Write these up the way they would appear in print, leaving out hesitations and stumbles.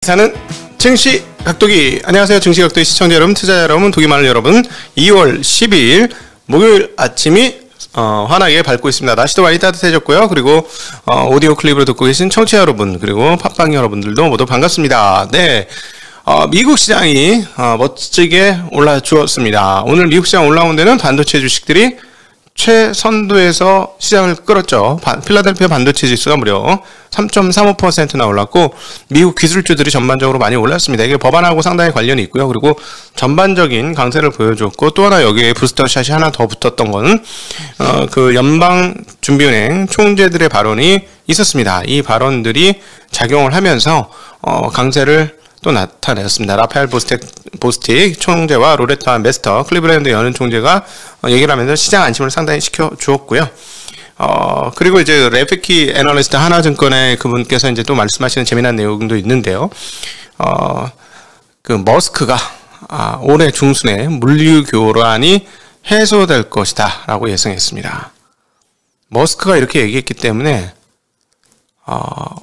사는 증시 각도기. 안녕하세요, 증시 각도기 시청자 여러분, 투자자 여러분, 도기마을 여러분. 2월 12일 목요일 아침이 환하게 밝고 있습니다. 날씨도 많이 따뜻해졌고요. 그리고 오디오 클립으로 듣고 계신 청취자 여러분, 그리고 팟빵 여러분들도 모두 반갑습니다. 네, 미국 시장이 멋지게 올라주었습니다. 오늘 미국 시장 올라온 데는 반도체 주식들이 최선두에서 시장을 끌었죠. 필라델피아 반도체 지수가 무려 3.35%나 올랐고, 미국 기술주들이 전반적으로 많이 올랐습니다. 이게 법안하고 상당히 관련이 있고요. 그리고 전반적인 강세를 보여줬고, 또 하나 여기에 부스터샷이 하나 더 붙었던 거는 그 연방준비은행 총재들의 발언이 있었습니다. 이 발언들이 작용을 하면서 강세를 또 나타냈습니다. 라파엘 보스틱 총재와 로레타 메스터 클리브랜드 연은 총재가 얘기를 하면서 시장 안심을 상당히 시켜주었고요. 그리고 이제 레피키 애널리스트 하나증권의 그분께서 이제 또 말씀하시는 재미난 내용도 있는데요. 그 머스크가 올해 중순에 물류 교란이 해소될 것이다 라고 예상했습니다. 머스크가 이렇게 얘기했기 때문에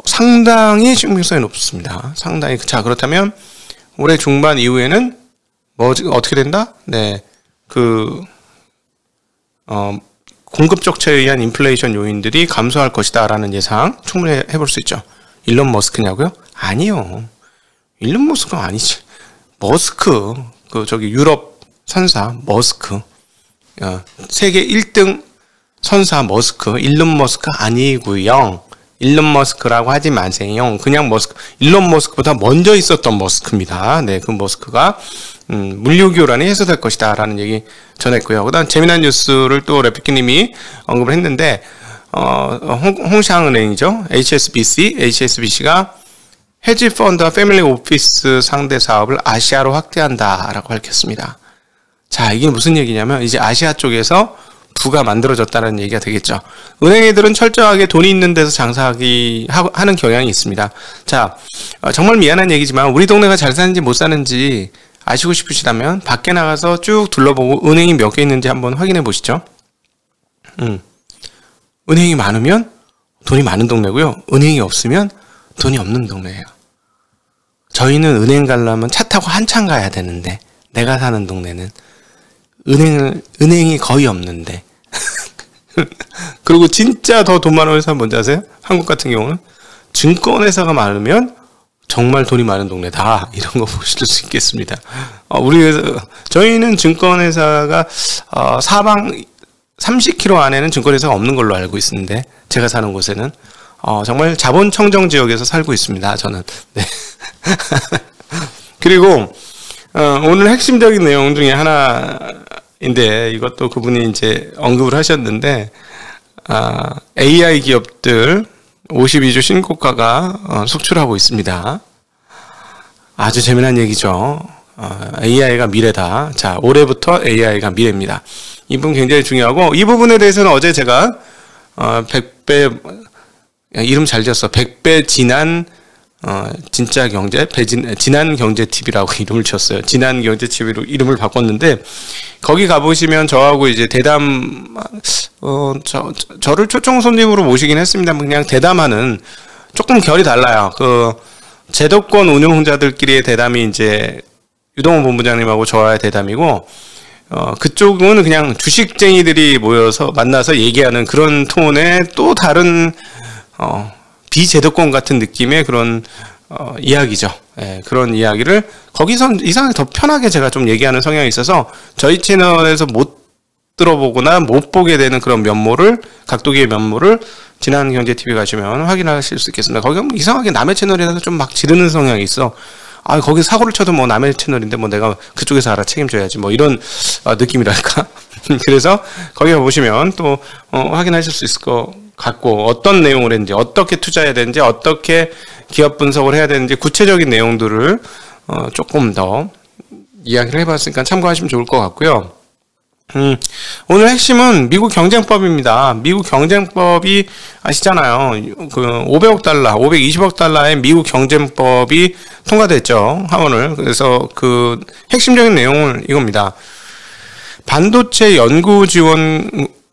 상당히 신빙성이 높습니다. 상당히. 자, 그렇다면 올해 중반 이후에는 어떻게 된다? 네, 공급 적체에 의한 인플레이션 요인들이 감소할 것이다 라는 예상 충분히 해볼 수 있죠. 일론 머스크냐고요? 아니요, 일론 머스크가 아니지. 머스크, 유럽 선사 머스크, 세계 1등 선사 머스크, 일론 머스크 아니고요. 일론 머스크라고 하지 마세요. 그냥 머스크. 일론 머스크보다 먼저 있었던 머스크입니다. 네, 그 머스크가 물류 교란이 해소될 것이다 라는 얘기 전했고요. 그다음 재미난 뉴스를 또 레피키님이 언급을 했는데, 홍샹은행이죠. HSBC가 헤지펀드와 패밀리 오피스 상대 사업을 아시아로 확대한다라고 밝혔습니다. 자, 이게 무슨 얘기냐면 이제 아시아 쪽에서 부가 만들어졌다는 얘기가 되겠죠. 은행애들은 철저하게 돈이 있는 데서 하는 경향이 있습니다. 자, 정말 미안한 얘기지만 우리 동네가 잘 사는지 못 사는지 아시고 싶으시다면 밖에 나가서 쭉 둘러보고 은행이 몇 개 있는지 한번 확인해 보시죠. 은행이 많으면 돈이 많은 동네고요. 은행이 없으면 돈이 없는 동네예요. 저희는 은행 가려면 차 타고 한참 가야 되는데, 내가 사는 동네는 은행이 거의 없는데. 그리고 진짜 더 돈 많은 회사 뭔지 아세요? 한국 같은 경우는 증권회사가 많으면 정말 돈이 많은 동네다, 이런 거 보실 수 있겠습니다. 저희는 증권회사가 사방 30km 안에는 증권회사가 없는 걸로 알고 있는데, 제가 사는 곳에는 정말 자본청정 지역에서 살고 있습니다, 저는. 네. 그리고 오늘 핵심적인 내용 중에 하나인데, 이것도 그분이 이제 언급을 하셨는데, AI 기업들 52주 신고가가 속출하고 있습니다. 아주 재미난 얘기죠. AI가 미래다. 자, 올해부터 AI가 미래입니다. 이 부분 굉장히 중요하고, 이 부분에 대해서는 어제 제가 100배, 이름 잘 지었어. 100배 진한 진짜 경제, 진한 경제 TV라고 이름을 지었어요. 진한 경제 TV로 이름을 바꿨는데, 거기 가보시면 저하고 이제 대담, 저를 초청 손님으로 모시긴 했습니다. 그냥 대담하는, 조금 결이 달라요. 제도권 운용자들끼리의 대담이 이제 유동호 본부장님하고 저와의 대담이고, 그쪽은 그냥 주식쟁이들이 만나서 얘기하는 그런 톤의 또 다른, 비제도권 같은 느낌의 그런 이야기죠. 예, 그런 이야기를 거기선 이상하게 더 편하게 제가 좀 얘기하는 성향이 있어서 저희 채널에서 못 들어보거나 못 보게 되는 그런 각도기의 면모를 진한 경제 TV 가시면 확인하실 수 있겠습니다. 거기 이상하게 남의 채널에서 좀 막 지르는 성향이 있어. 거기 사고를 쳐도 뭐 남의 채널인데 뭐 내가 그쪽에서 알아 책임져야지, 뭐 이런 느낌이랄까. 그래서 거기 가보시면 또 확인하실 수 있을 것 같고, 어떤 내용을 했는지, 어떻게 투자해야 되는지, 어떻게 기업 분석을 해야 되는지 구체적인 내용들을 조금 더 이야기를 해봤으니까 참고하시면 좋을 것 같고요. 오늘 핵심은 미국 경쟁법입니다. 미국 경쟁법이 아시잖아요. 520억 달러의 미국 경쟁법이 통과됐죠, 하원을. 그래서 핵심적인 내용은 이겁니다. 반도체 연구 지원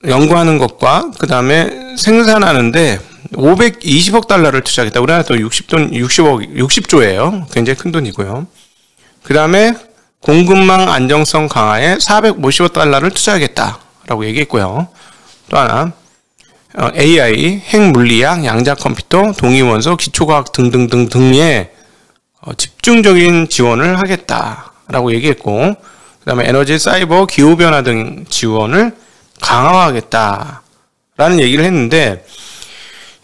연구하는 것과 그 다음에 생산하는데 520억 달러를 투자하겠다. 우리나라 또 60조예요. 굉장히 큰 돈이고요. 그 다음에 공급망 안정성 강화에 450억 달러를 투자하겠다라고 얘기했고요. 또 하나 AI, 핵물리학, 양자컴퓨터, 동위원소, 기초과학 등등등 등의 집중적인 지원을 하겠다라고 얘기했고, 그 다음에 에너지, 사이버, 기후변화 등 지원을 강화하겠다라는 얘기를 했는데,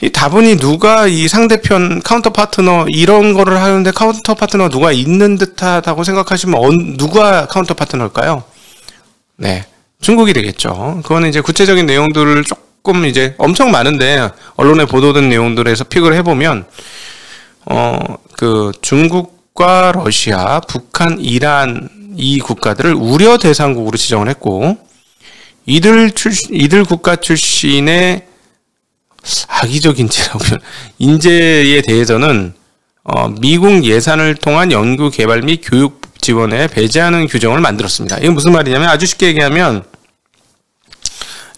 이 다분히 누가 이 상대편 카운터 파트너 이런 거를 하는데 카운터 파트너 누가 있는 듯하다고 생각하시면 누가 카운터 파트너일까요? 네, 중국이 되겠죠. 그거는 이제 구체적인 내용들을 조금 이제 엄청 많은데 언론에 보도된 내용들에서 픽을 해보면 그 중국과 러시아, 북한, 이란 이 국가들을 우려 대상국으로 지정을 했고, 이들 국가 출신의 악의적 인재에 대해서는 미국 예산을 통한 연구 개발 및 교육 지원에 배제하는 규정을 만들었습니다. 이게 무슨 말이냐면, 아주 쉽게 얘기하면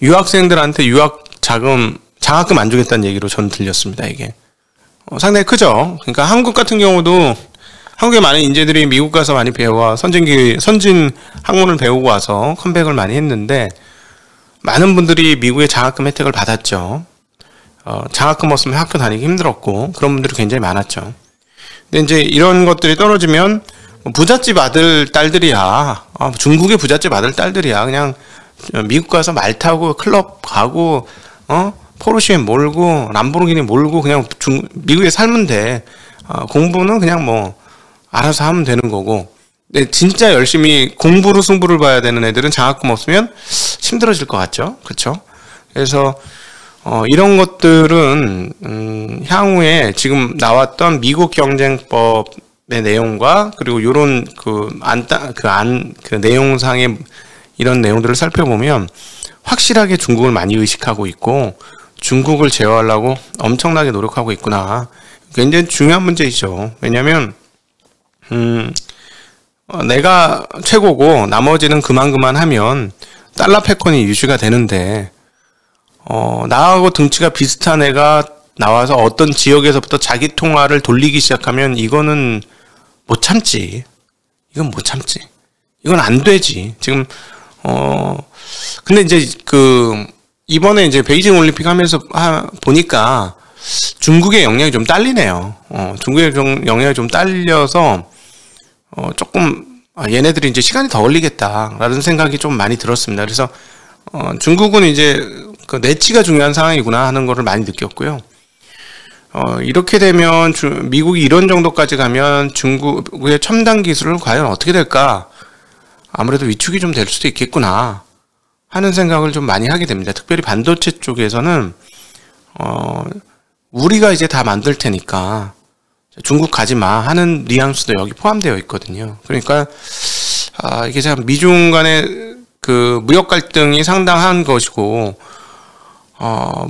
유학생들한테 유학 장학금 안 주겠다는 얘기로 저는 들렸습니다. 이게 상당히 크죠. 그러니까 한국 같은 경우도 한국의 많은 인재들이 미국 가서 많이 배워 선진 학문을 배우고 와서 컴백을 많이 했는데, 많은 분들이 미국의 장학금 혜택을 받았죠. 장학금 없으면 학교 다니기 힘들었고 그런 분들이 굉장히 많았죠. 근데 이제 이런 것들이 떨어지면 부잣집 아들 딸들이야, 중국의 부잣집 아들 딸들이야, 그냥 미국 가서 말 타고 클럽 가고 포르쉐 몰고 람보르기니 몰고 그냥 미국에 살면 돼. 공부는 그냥 뭐 알아서 하면 되는 거고. 근데 진짜 열심히 공부로 승부를 봐야 되는 애들은 장학금 없으면 힘들어질 것 같죠. 그렇죠? 그래서 이런 것들은 향후에 지금 나왔던 미국 경쟁법의 내용과 그리고 이런 그 내용상의 이런 내용들을 살펴보면 확실하게 중국을 많이 의식하고 있고 중국을 제어하려고 엄청나게 노력하고 있구나. 굉장히 중요한 문제이죠. 왜냐하면 내가 최고고 나머지는 그만 하면 달러 패권이 유지가 되는데, 나하고 등치가 비슷한 애가 나와서 어떤 지역에서부터 자기 통화를 돌리기 시작하면 이거는 못 참지. 이건 못 참지. 이건 안 되지. 지금 근데 이제 이번에 이제 베이징 올림픽 하면서 보니까 중국의 영향이 좀 딸리네요. 중국의 영향이 좀 딸려서 조금 얘네들이 이제 시간이 더 걸리겠다라는 생각이 좀 많이 들었습니다. 그래서 중국은 이제 그 내치가 중요한 상황이구나 하는 거를 많이 느꼈고요. 이렇게 되면 미국이 이런 정도까지 가면 중국의 첨단 기술을 과연 어떻게 될까? 아무래도 위축이 좀 될 수도 있겠구나 하는 생각을 좀 많이 하게 됩니다. 특별히 반도체 쪽에서는 우리가 이제 다 만들 테니까 중국 가지 마 하는 뉘앙스도 여기 포함되어 있거든요. 그러니까 이게 참 미중 간의 그 무역 갈등이 상당한 것이고,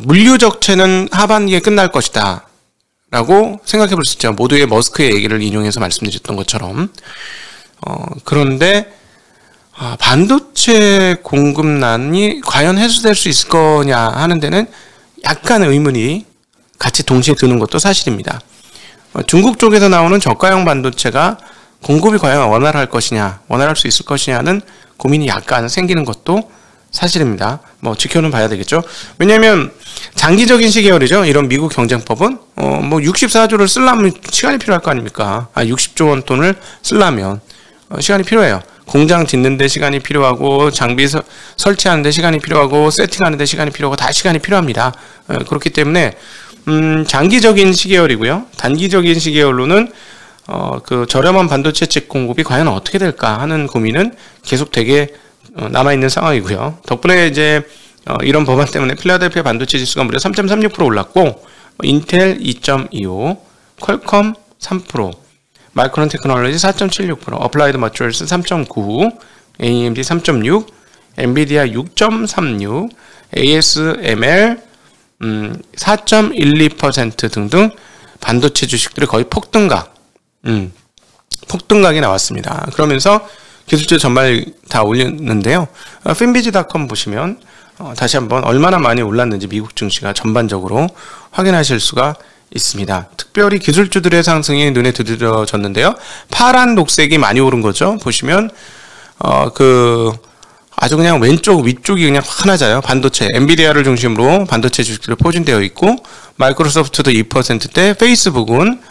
물류 적체는 하반기에 끝날 것이다 라고 생각해 볼 수 있죠. 모두의 머스크의 얘기를 인용해서 말씀드렸던 것처럼. 그런데 반도체 공급난이 과연 해소될 수 있을 거냐 하는 데는 약간 의문이 같이 동시에 드는 것도 사실입니다. 중국 쪽에서 나오는 저가형 반도체가 공급이 과연 원활할 것이냐, 원활할 수 있을 것이냐는 고민이 약간 생기는 것도 사실입니다. 뭐 지켜는 봐야 되겠죠. 왜냐하면 장기적인 시계열이죠. 이런 미국 경쟁법은 뭐 64조를 쓰려면 시간이 필요할 거 아닙니까? 60조 원 돈을 쓰려면 시간이 필요해요. 공장 짓는 데 시간이 필요하고, 장비 설치하는 데 시간이 필요하고, 세팅하는 데 시간이 필요하고, 다 시간이 필요합니다. 그렇기 때문에 장기적인 시계열이고요. 단기적인 시계열로는 그 저렴한 반도체 칩 공급이 과연 어떻게 될까 하는 고민은 계속 되게 남아있는 상황이고요. 덕분에 이제 이런 법안 때문에 필라델피아 반도체 지수가 무려 3.36% 올랐고, 인텔 2.25, 퀄컴 3%, 마이크론 테크놀로지 4.76%, 어플라이드 머티리얼스 3.9, AMD 3.6, 엔비디아 6.36, ASML 4.12% 등등 반도체 주식들이 거의 폭등각이 나왔습니다. 그러면서 기술주 전반을 다 올렸는데요. 핀비즈닷컴 보시면 다시 한번 얼마나 많이 올랐는지 미국 증시가 전반적으로 확인하실 수가 있습니다. 특별히 기술주들의 상승이 눈에 두드러졌는데요. 파란 녹색이 많이 오른 거죠. 보시면 아주 그냥 왼쪽 위쪽이 그냥 하나자요. 반도체, 엔비디아를 중심으로 반도체 주식들이 포진되어 있고, 마이크로소프트도 2%대, 페이스북은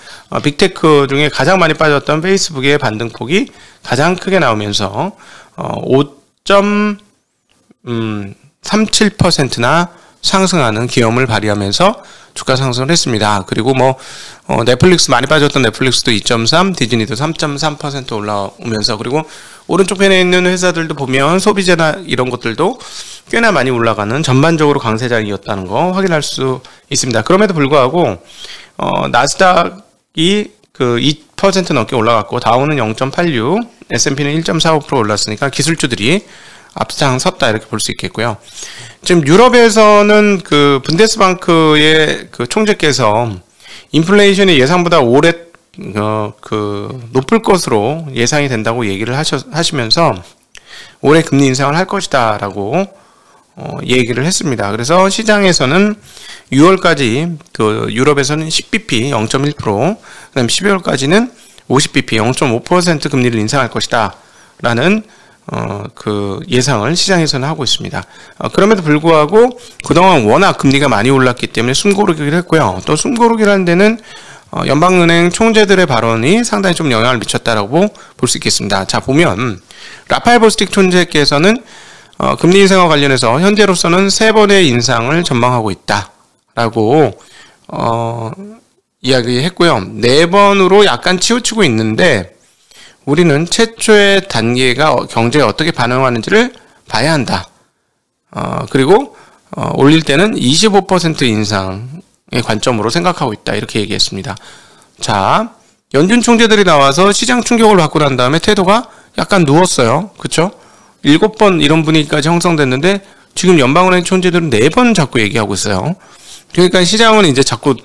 빅테크 중에 가장 많이 빠졌던 페이스북의 반등폭이 가장 크게 나오면서 5.37%나 상승하는 기염을 발휘하면서 주가 상승을 했습니다. 그리고 넷플릭스 많이 빠졌던 넷플릭스도 2.3, 디즈니도 3.3% 올라오면서, 그리고 오른쪽 편에 있는 회사들도 보면 소비재나 이런 것들도 꽤나 많이 올라가는 전반적으로 강세장이었다는 거 확인할 수 있습니다. 그럼에도 불구하고 나스닥이 2% 넘게 올라갔고, 다우는 0.86, S&P는 1.45% 올랐으니까 기술주들이 앞장섰다 이렇게 볼 수 있겠고요. 지금 유럽에서는 분데스방크의 총재께서 인플레이션이 예상보다 올해 높을 것으로 예상이 된다고 얘기를 하시면서 올해 금리 인상을 할 것이다라고 얘기를 했습니다. 그래서 시장에서는 6월까지 유럽에서는 10bp 0.1%, 그다음 12월까지는 50bp 0.5% 금리를 인상할 것이다라는 예상을 시장에서는 하고 있습니다. 그럼에도 불구하고 그동안 워낙 금리가 많이 올랐기 때문에 숨고르기를 했고요. 또 숨고르기라는 데는 연방은행 총재들의 발언이 상당히 좀 영향을 미쳤다라고 볼 수 있겠습니다. 자, 보면 라파엘 보스틱 총재께서는 금리 인상과 관련해서 현재로서는 3번의 인상을 전망하고 있다라고 이야기했고요. 4번으로 약간 치우치고 있는데, 우리는 최초의 단계가 경제에 어떻게 반응하는지를 봐야 한다. 그리고 올릴 때는 25% 인상의 관점으로 생각하고 있다. 이렇게 얘기했습니다. 자, 연준 총재들이 나와서 시장 충격을 받고 난 다음에 태도가 약간 누웠어요. 그쵸? 7번 이런 분위기까지 형성됐는데 지금 연방은행 총재들은 4번 자꾸 얘기하고 있어요. 그러니까 시장은 이제 자꾸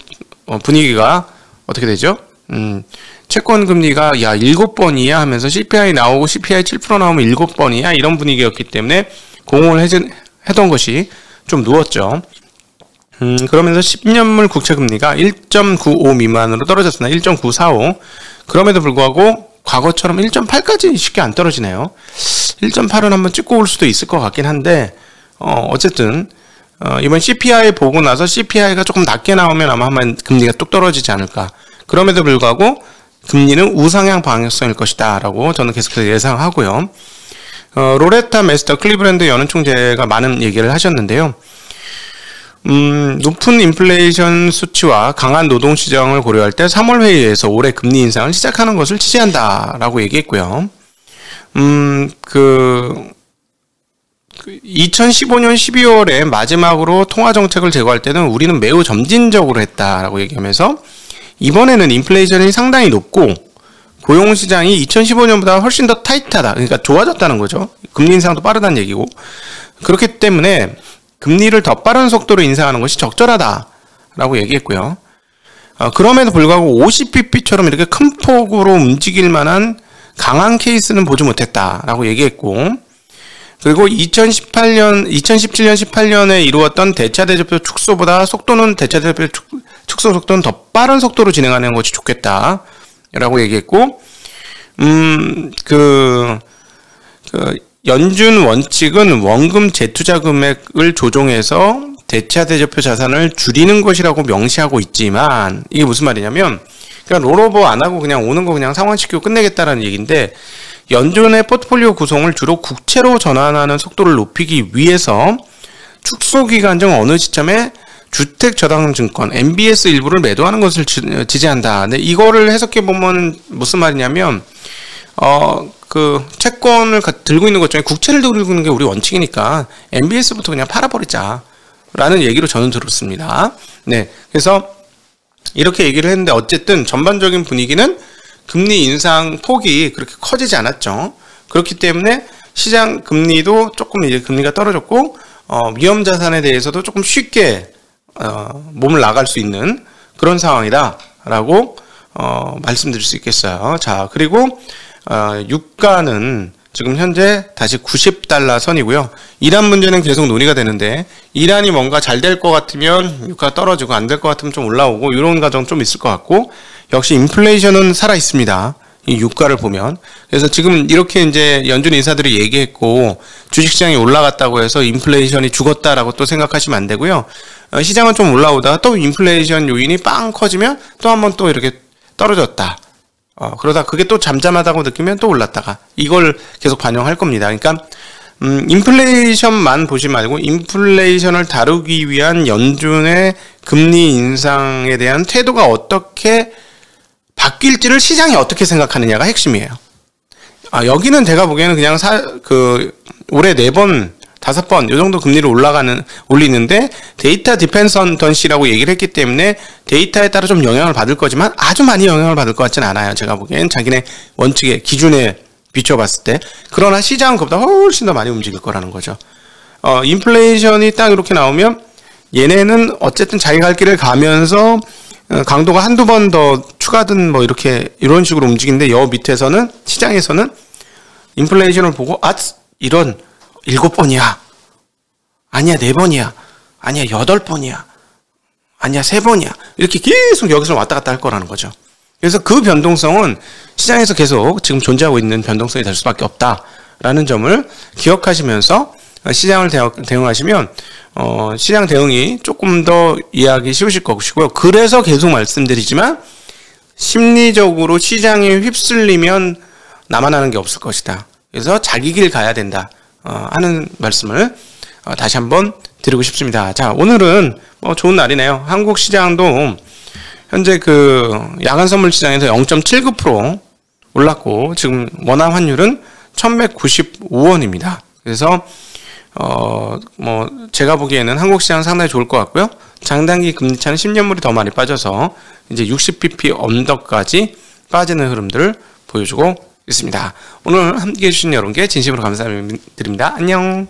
분위기가 어떻게 되죠? 채권 금리가 7번이야 하면서 CPI 나오고 CPI 7% 나오면 7번이야 이런 분위기였기 때문에 공언을 해던 것이 좀 누웠죠. 그러면서 10년물 국채 금리가 1.95 미만으로 떨어졌으나 1.945. 그럼에도 불구하고 과거처럼 1.8까지 쉽게 안 떨어지네요. 1.8은 한번 찍고 올 수도 있을 것 같긴 한데, 어쨌든 이번 CPI 보고 나서 CPI가 조금 낮게 나오면 아마 한번 금리가 뚝 떨어지지 않을까. 그럼에도 불구하고 금리는 우상향 방향성일 것이다 라고 저는 계속해서 예상하고요. 로레타 메스터 클리브랜드 연은 총재가 많은 얘기를 하셨는데요. 높은 인플레이션 수치와 강한 노동시장을 고려할 때 3월 회의에서 올해 금리 인상을 시작하는 것을 지지한다 라고 얘기했고요. 2015년 12월에 마지막으로 통화정책을 제고할 때는 우리는 매우 점진적으로 했다라고 얘기하면서, 이번에는 인플레이션이 상당히 높고 고용시장이 2015년보다 훨씬 더 타이트하다. 그러니까 좋아졌다는 거죠. 금리 인상도 빠르다는 얘기고. 그렇기 때문에 금리를 더 빠른 속도로 인상하는 것이 적절하다라고 얘기했고요. 그럼에도 불구하고 50bp처럼 이렇게 큰 폭으로 움직일 만한 강한 케이스는 보지 못했다라고 얘기했고, 그리고 2017년, 18년에 이루었던 대차 대조표 축소보다 대차 대조표 축소 속도는 더 빠른 속도로 진행하는 것이 좋겠다라고 얘기했고, 연준 원칙은 원금 재투자 금액을 조정해서 대차 대조표 자산을 줄이는 것이라고 명시하고 있지만, 이게 무슨 말이냐면, 그냥 롤오버 안 하고 그냥 오는 거 그냥 상환시키고 끝내겠다라는 얘기인데, 연준의 포트폴리오 구성을 주로 국채로 전환하는 속도를 높이기 위해서 축소 기간 중 어느 시점에 주택 저당 증권 MBS 일부를 매도하는 것을 지지한다. 근데 이거를 해석해 보면 무슨 말이냐면, 채권을 들고 있는 것 중에 국채를 들고 있는 게 우리 원칙이니까 MBS부터 그냥 팔아버리자 라는 얘기로 저는 들었습니다. 네, 그래서 이렇게 얘기를 했는데, 어쨌든 전반적인 분위기는 금리 인상 폭이 그렇게 커지지 않았죠. 그렇기 때문에 시장 금리도 조금 이제 금리가 떨어졌고, 위험 자산에 대해서도 조금 쉽게 몸을 나갈 수 있는 그런 상황이다라고 말씀드릴 수 있겠어요. 자, 그리고 유가는 지금 현재 다시 90달러 선이고요. 이란 문제는 계속 논의가 되는데 이란이 뭔가 잘 될 것 같으면 유가가 떨어지고 안 될 것 같으면 좀 올라오고 이런 과정 좀 있을 것 같고 역시 인플레이션은 살아 있습니다. 이 유가를 보면. 그래서 지금 이렇게 이제 연준 인사들이 얘기했고 주식시장이 올라갔다고 해서 인플레이션이 죽었다라고 또 생각하시면 안 되고요. 시장은 좀 올라오다가 또 인플레이션 요인이 빵 커지면 또 한번 또 이렇게 떨어졌다. 그러다 그게 또 잠잠하다고 느끼면 또 올랐다가 이걸 계속 반영할 겁니다. 그러니까 인플레이션만 보지 말고 인플레이션을 다루기 위한 연준의 금리 인상에 대한 태도가 어떻게 바뀔지를 시장이 어떻게 생각하느냐가 핵심이에요. 여기는 제가 보기에는 그냥 올해 4번, 5번 이 정도 금리를 올리는데 데이터 디펜던시라고 얘기를 했기 때문에 데이터에 따라 좀 영향을 받을 거지만 아주 많이 영향을 받을 것 같지는 않아요. 제가 보기엔 자기네 원칙에 기준에 비춰봤을 때. 그러나 시장은 그보다 훨씬 더 많이 움직일 거라는 거죠. 인플레이션이 딱 이렇게 나오면 얘네는 어쨌든 자기 갈 길을 가면서 강도가 한두 번 더 추가든 뭐 이런 식으로 움직이는데 여 밑에서는 시장에서는 인플레이션을 보고 이런 7번이야. 아니야 4번이야. 아니야 8번이야. 아니야 3번이야. 이렇게 계속 여기서 왔다 갔다 할 거라는 거죠. 그래서 그 변동성은 시장에서 계속 지금 존재하고 있는 변동성이 될 수밖에 없다라는 점을 기억하시면서 시장을 대응하시면 시장 대응이 조금 더 이해하기 쉬우실 것이고요. 그래서 계속 말씀드리지만 심리적으로 시장에 휩쓸리면 나만 하는 게 없을 것이다. 그래서 자기 길 가야 된다 하는 말씀을 다시 한번 드리고 싶습니다. 자, 오늘은 좋은 날이네요. 한국 시장도 현재 그 야간 선물 시장에서 0.79% 올랐고 지금 원화 환율은 1195원입니다. 그래서 제가 보기에는 한국 시장 상당히 좋을 것 같고요. 장단기 금리차는 10년물이 더 많이 빠져서 이제 60bp 언더까지 빠지는 흐름들을 보여주고 있습니다. 오늘 함께 해주신 여러분께 진심으로 감사드립니다. 안녕.